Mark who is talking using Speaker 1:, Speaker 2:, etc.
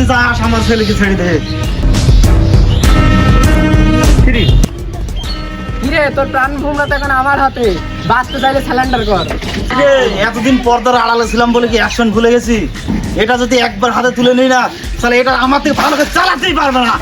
Speaker 1: বাঁচতে চাস আমার ছেলেকে ছেড়ে দে।
Speaker 2: কিরে তোর প্রাণ ভূমরা তো এখন আমার হাতে, বাঁচতে চাইলে স্যালেন্ডার কর।
Speaker 1: এতদিন পর্দার আড়ালে ছিলাম বলে কি অ্যাকশন ভুলে গেছি? এটা যদি একবার হাতে তুলে নিই না তাহলে এটা আমার থেকে ভালো করে চালাতেই পারবে না।